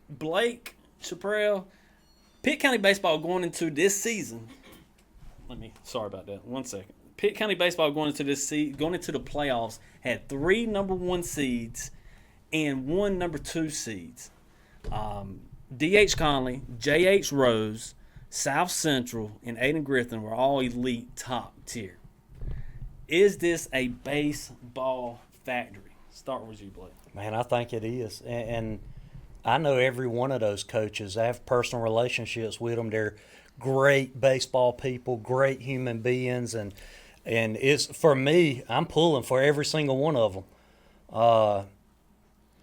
Blake, Chaparral, Pitt County baseball going into this season. Sorry about that. 1 second. Pitt County baseball going into the playoffs had 3 number 1 seeds and 1 number 2 seeds. D.H. Conley, J.H. Rose, South Central, and Aiden Griffin were all elite top tier. Is this a baseball factory? Start with you, Blake. Man, I think it is. And I know every one of those coaches. I have personal relationships with them. They're great baseball people, great human beings. And it's, for me, I'm pulling for every single one of them.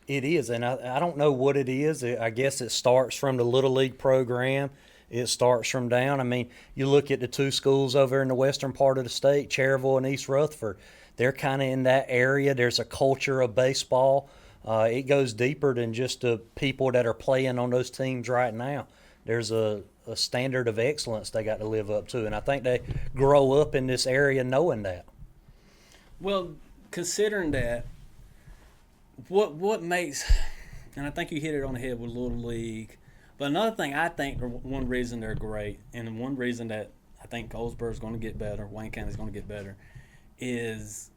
It is, and I don't know what it is. I guess it starts from the Little League program. It starts from down. I mean, you look at the 2 schools over in the western part of the state, Cherryville and East Rutherford. They're kind of in that area. There's a culture of baseball. It goes deeper than just the people that are playing on those teams right now. There's a standard of excellence they got to live up to, and I think they grow up in this area knowing that. Well, considering that, what makes, and I think you hit it on the head with Little League, but another thing I think, one reason they're great, and one reason that I think Goldsboro's going to get better, Wayne County's going to get better, is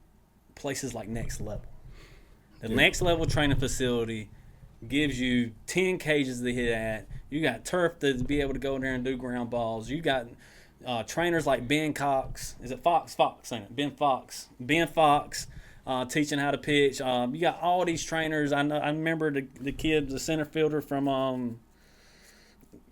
places like Next Level. The Next Level training facility gives you 10 cages to hit at. You got turf to be able to go there and do ground balls. You got trainers like Ben Cox. Is it Fox? Fox, ain't it? Ben Fox. Ben Fox. Teaching how to pitch. You got all these trainers. I remember the kid, the center fielder from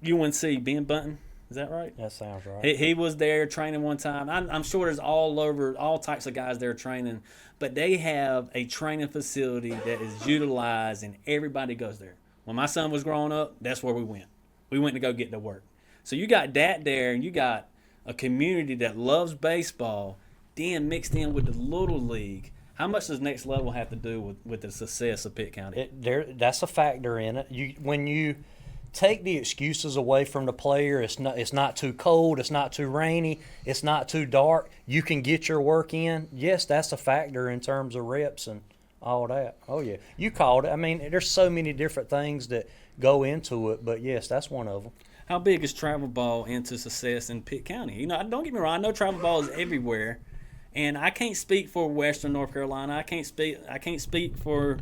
UNC, Ben Bunton. Is that right? That sounds right. He was there training one time. I'm sure there's all types of guys there training, but they have a training facility that is utilized and everybody goes there. When my son was growing up, that's where we went. We went to go get to work. So you got that there, and you got a community that loves baseball, then mixed in with the Little League. How much does Next Level have to do with the success of Pitt County? That's a factor in it. When you take the excuses away from the player, it's not too cold, it's not too rainy, it's not too dark, you can get your work in. Yes, that's a factor in terms of reps and all that. Oh, yeah. You called it. I mean, there's so many different things that go into it, but, yes, that's one of them. How big is travel ball into success in Pitt County? You know, don't get me wrong, I know travel ball is everywhere. And I can't speak for Western North Carolina. I can't speak for,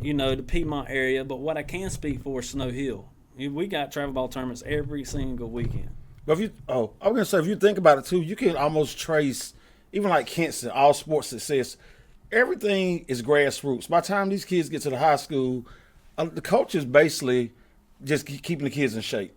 the Piedmont area. But what I can speak for is Snow Hill. We got travel ball tournaments every single weekend. But I was gonna say, if you think about it too, you can almost trace, even like Kinston, all sports success. Everything is grassroots. By the time these kids get to the high school, the coach is basically just keeping the kids in shape.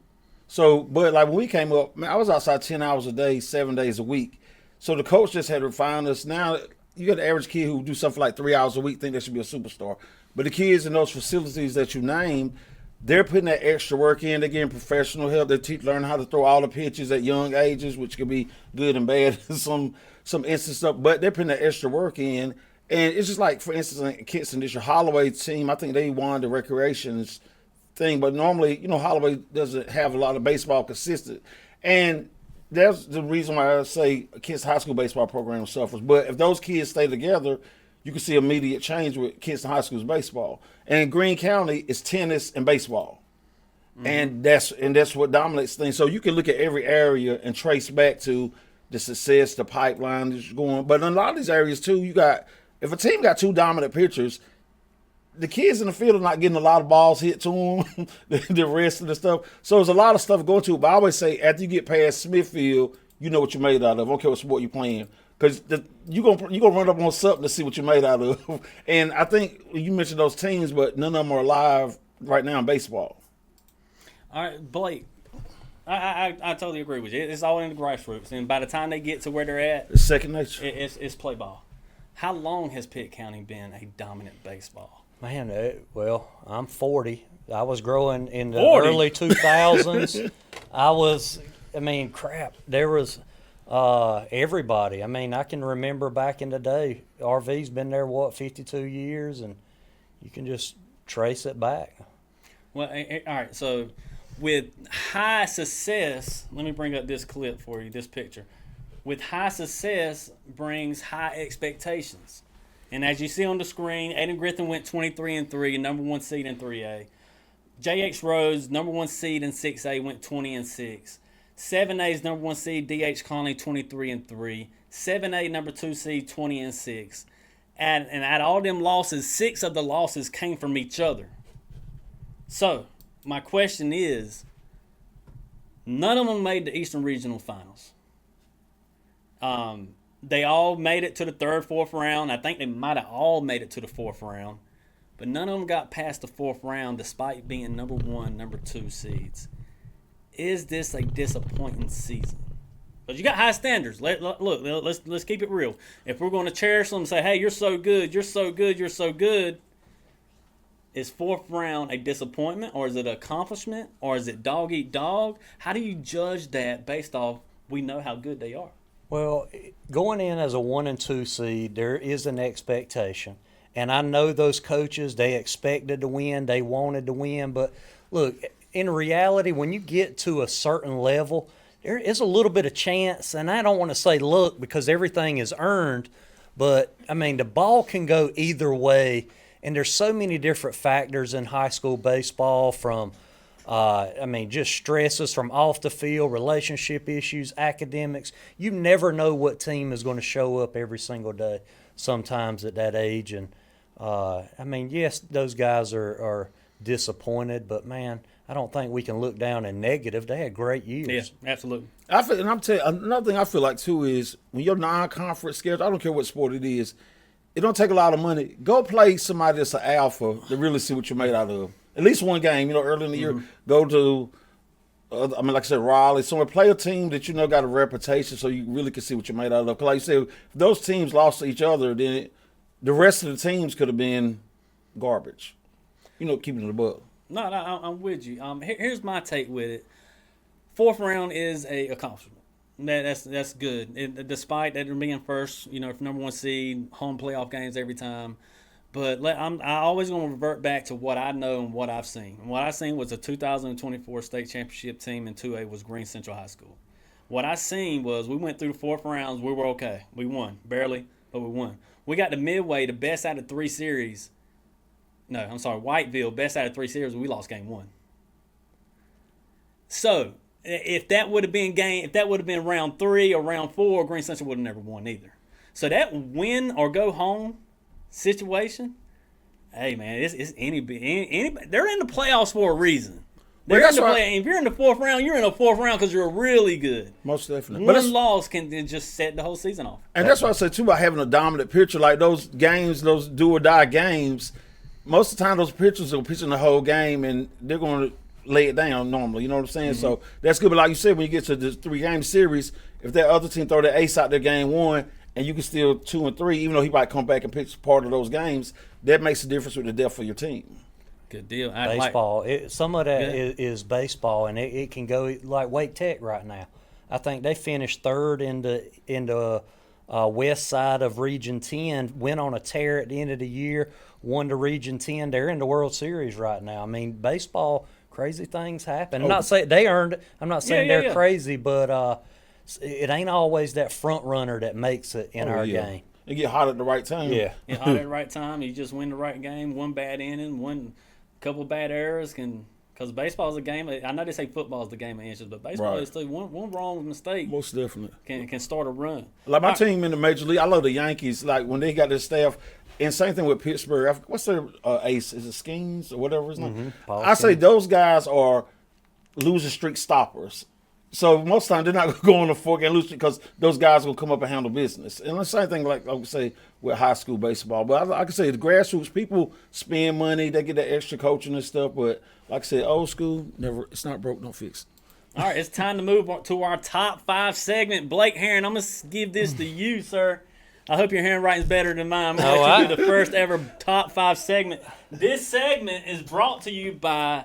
So, but like when we came up, man, I was outside 10 hours a day, 7 days a week. So the coach just had to refine us. Now you got the average kid who do something like 3 hours a week, think they should be a superstar. But the kids in those facilities that you named, they're putting that extra work in. They're getting professional help. They learn how to throw all the pitches at young ages, which could be good and bad in some instances. But they're putting that extra work in. And it's just like, for instance, in Kinston, this your Holloway team. I think they won the recreations thing. But normally, Holloway doesn't have a lot of baseball consistent. And that's the reason why I say Kinston High School baseball program suffers. But if those kids stay together, you can see immediate change with Kinston High School's baseball. And in Greene County, it's tennis and baseball. Mm-hmm. And that's what dominates things. So you can look at every area and trace back to the success, the pipeline that's going. But in a lot of these areas too, if a team got 2 dominant pitchers, the kids in the field are not getting a lot of balls hit to them, the rest of the stuff. So there's a lot of stuff going to it. But I always say, after you get past Smithfield, you know what you're made out of. I don't care what sport you're playing. Because you're gonna run up on something to see what you're made out of. And I think you mentioned those teams, but none of them are alive right now in baseball. All right, Blake, I totally agree with you. It's all in the grassroots. And by the time they get to where they're at, it's second nature. It's play ball. How long has Pitt County been a dominant baseball? Man, well, I'm 40. I was growing in the 40? early 2000s. There was everybody. I mean, I can remember back in the day, RV's been there, 52 years, and you can just trace it back. Well, all right, so with high success, let me bring up this clip for you, this picture. With high success brings high expectations. And as you see on the screen, Aiden Griffin went 23-3, number 1 seed in 3A. JX Rose, number 1 seed in 6A, went 20-6. 7A's number 1 seed, DH Conley, 23-3. 7A number 2 seed, 20-6. And out of all them losses, 6 of the losses came from each other. So my question is, none of them made the Eastern Regional Finals. They all made it to the 3rd, 4th round. I think they might have all made it to the 4th round. But none of them got past the 4th round despite being number 1, number 2 seeds. Is this a disappointing season? But you got high standards. Let's keep it real. If we're going to cherish them and say, hey, you're so good, you're so good, you're so good, is 4th round a disappointment, or is it an accomplishment, or is it dog eat dog? How do you judge that based off we know how good they are? Well, going in as a 1 and 2 seed, there is an expectation. And I know those coaches, they expected to win, they wanted to win. But look, in reality, when you get to a certain level, there is a little bit of chance. And I don't want to say luck because everything is earned. But, I mean, the ball can go either way. And there's so many different factors in high school baseball from, just stresses from off the field, relationship issues, academics. You never know what team is going to show up every single day sometimes at that age. And, yes, those guys are disappointed, but, man, I don't think we can look down in negative. They had great years. Yeah, absolutely. And I'm telling you, another thing I feel like, too, is when your non-conference schedule, I don't care what sport it is, it don't take a lot of money. Go play somebody that's an alpha to really see what you're made out of. At least one game, early in the year. Go to, like I said, Raleigh, somewhere. Play a team that got a reputation so you really can see what you're made out of. Because like you said, if those teams lost to each other, then the rest of the teams could have been garbage. Keeping it above. No, I'm with you. Here's my take with it. 4th round is a accomplishment. That's good. Despite that they're being first, for number 1 seed, home playoff games every time. But I always going to revert back to what I know and what I've seen. And what I seen was a 2024 state championship team in 2A was Green Central High School. What I seen was we went through the 4th rounds. We were okay. We won. Barely, but we won. We got to Midway, the best out of 3 series. No, I'm sorry, Whiteville, best out of 3 series. We lost game 1. So if that would have been round 3 or round 4, Green Central would have never won either. So that win or go home situation, hey man, it's anybody. They're in the playoffs for a reason. If you're in the 4th round, you're in the 4th round because you're really good. Most definitely. One loss can just set the whole season off. And that's what I said too about having a dominant pitcher. Like those games, those do or die games. Most of the time, those pitchers are pitching the whole game, and they're going to lay it down normally. You know what I'm saying? Mm-hmm. So that's good. But like you said, when you get to the 3-game series, if that other team throw the ace out there game 1, and you can still 2 and 3, even though he might come back and pitch part of those games, that makes a difference with the depth of your team. Good deal. Baseball. Some of that is baseball, and it can go like Wake Tech right now. I think they finished 3rd in the west side of Region 10, went on a tear at the end of the year, won the Region 10. They're in the World Series right now. I mean, baseball, crazy things happen. I'm not saying they earned it. I'm not saying they're crazy, but it ain't always that front runner that makes it in our game. You get hot at the right time. Yeah. Get hot at the right time. You just win the right game. One bad inning, one couple bad errors because baseball is a game. I know they say football is the game of inches, but baseball is still one wrong mistake. Most definitely can start a run. Like my team in the major league, I love the Yankees. Like when they got their staff, and same thing with Pittsburgh. What's their ace? Is it Skeens or whatever his name? I say those guys are losing streak stoppers. So most of the time they're not going to go on a 4-game losing streak because those guys will come up and handle business. And the same thing, like I would say, with high school baseball. But I can say the grassroots people spend money, they get that extra coaching and stuff. But like I said, old school, never. It's not broke, don't fix it. All right, it's time to move on to our top 5 segment. Blake Herron, I'm going to give this to you, sir. I hope your handwriting's better than mine. I'm going to let you do the first ever top 5 segment. This segment is brought to you by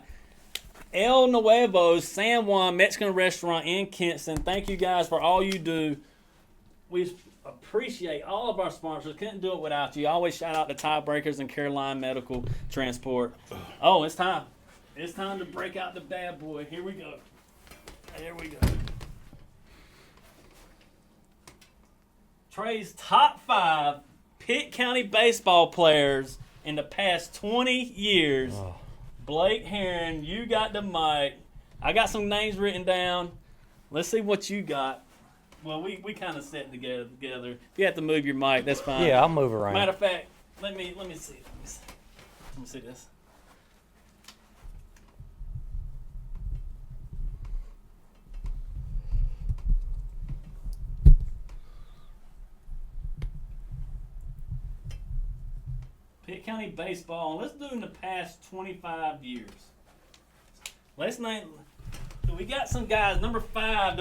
El Nuevo San Juan Mexican Restaurant in Kinston. Thank you guys for all you do. We appreciate all of our sponsors. Couldn't do it without you. Always shout out to Tiebreakers and Caroline Medical Transport. Oh, it's time. It's time to break out the bad boy. Here we go. There we go. Trey's top 5 Pitt County baseball players in the past 20 years. Blake Heron, you got the mic. I got some names written down. Let's see what you got. Well, we kind of sat together. If you have to move your mic, that's fine. Yeah, I'll move around. Matter of fact, let me see. Let me see this. Pitt County baseball. Let's do in the past 25 years. Let's name. Do we got some guys? Number 5.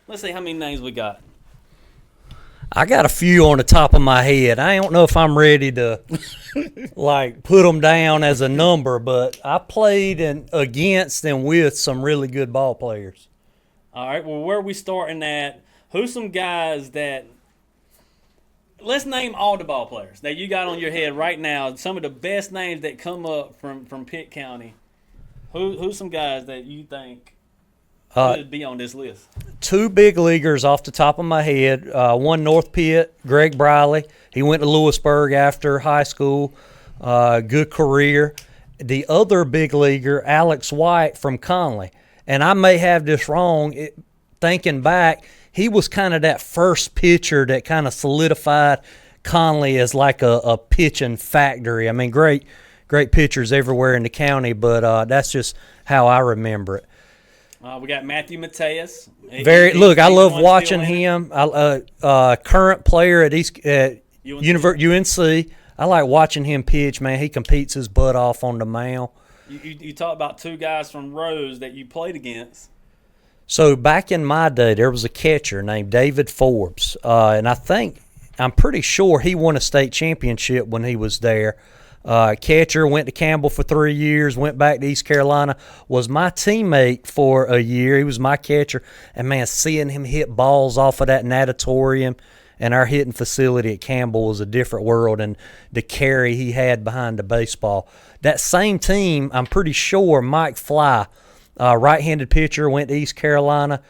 Let's see how many names we got. I got a few on the top of my head. I don't know if I'm ready to like put them down as a number, but I played against and with some really good ball players. All right. Well, where are we starting at? Who's some guys that? Let's name all the ball players that you got on your head right now. Some of the best names that come up from Pitt County. Who's some guys that you think should be on this list? 2 big leaguers off the top of my head. One North Pitt, Greg Briley. He went to Louisburg after high school. Good career. The other big leaguer, Alex White from Conley. And I may have this wrong. Thinking back, he was kind of that first pitcher that kind of solidified Conley as like a pitching factory. I mean, great pitchers everywhere in the county, but that's just how I remember it. We got Matthew Mateus. Look, I love watching him. Current player at UNC. I like watching him pitch, man. He competes his butt off on the mound. You talk about 2 guys from Rose that you played against. So back in my day, there was a catcher named David Forbes, and I'm pretty sure he won a state championship when he was there. Catcher, went to Campbell for 3 years, went back to East Carolina, was my teammate for a year. He was my catcher, and man, seeing him hit balls off of that natatorium and our hitting facility at Campbell was a different world, and the carry he had behind the baseball. That same team, I'm pretty sure Mike Fly, right-handed pitcher, went to East Carolina.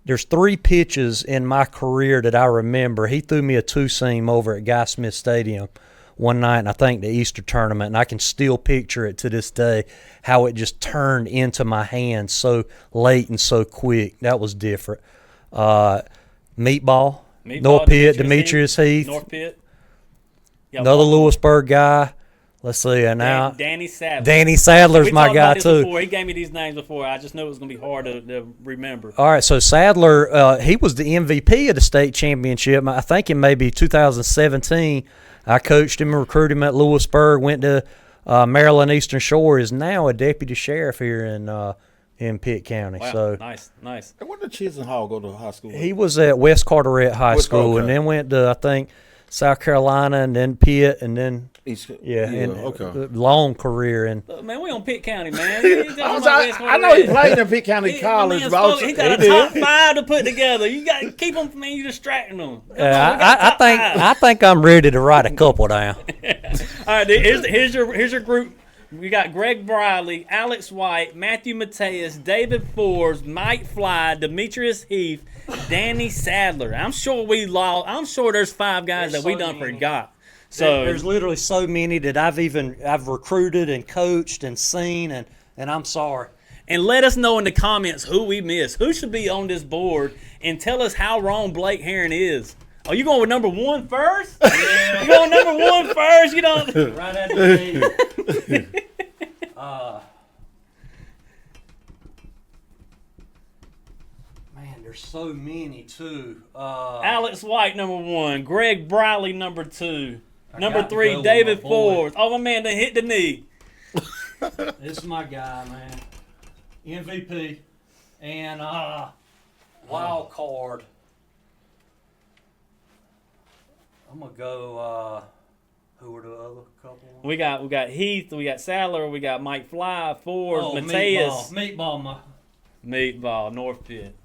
There's 3 pitches in my career that I remember. He threw me a 2-seam over at Guy Smith Stadium one night, and I think the Easter tournament, and I can still picture it to this day, how it just turned into my hands so late and so quick. That was different. Meatball, North Pitt, Demetrius Heath. North Pitt. Another Lewisburg guy. Let's see, and now Danny Sadler. Danny Sadler's my guy too. Before. He gave me these names before. I just knew it was going to be hard to remember. All right, so Sadler, he was the MVP of the state championship. I think in maybe 2017. I coached him and recruited him at Lewisburg. Went to Maryland Eastern Shore. Is now a deputy sheriff here in Pitt County. Wow, so nice. And where did Chisenhall go to high school? He was at West Carteret High School, and then went to I think South Carolina, and then Pitt, and then long career. And man, we on Pitt County, man. I know he played in Pitt County College. He got a top 5 to put together. You got to keep them, man. You distracting them. I think I'm ready to write a couple down. All right, here's your group. We got Greg Briley, Alex White, Matthew Mateus, David Forbes, Mike Fly, Demetrius Heath, Danny Sadler. I'm sure there's 5 guys that we done forgot. So there's literally so many that I've recruited and coached and seen, and I'm sorry. And let us know in the comments who we missed. Who should be on this board, and tell us how wrong Blake Heron is. Are you going with number 1 first? Yeah. You going number 1 first? You don't. Right at the gate. Man, there's so many too. Alex White number 1, Greg Briley number 2, number 3 David Forbes. Oh, my man, they hit the knee. This is my guy, man. MVP and wild card. I'm gonna go. Who were the other couple? We got Heath, we got Sadler, we got Mike Fly, Forbes, Mateus. Meatball, North Pitt.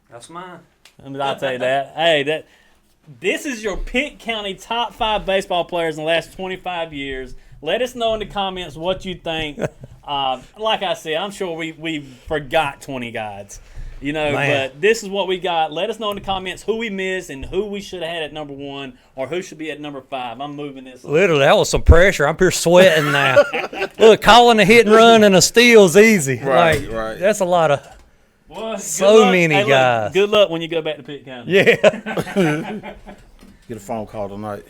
That's mine. I'll tell you that. Hey, this is your Pitt County top 5 baseball players in the last 25 years. Let us know in the comments what you think. Like I said, I'm sure we forgot 20 guys. You know, Man. but this is what we got. Let us know in the comments who we missed and who we should have had at number 1 or who should be at number 5. I'm moving this. Literally, that was some pressure. I'm here sweating now. Look, calling a hit and run and a steal's easy. Right, like, right. That's a lot of Well, so good luck. many Hey, look, guys. good luck when you go back to Pitt County. yeah. Get a phone call tonight.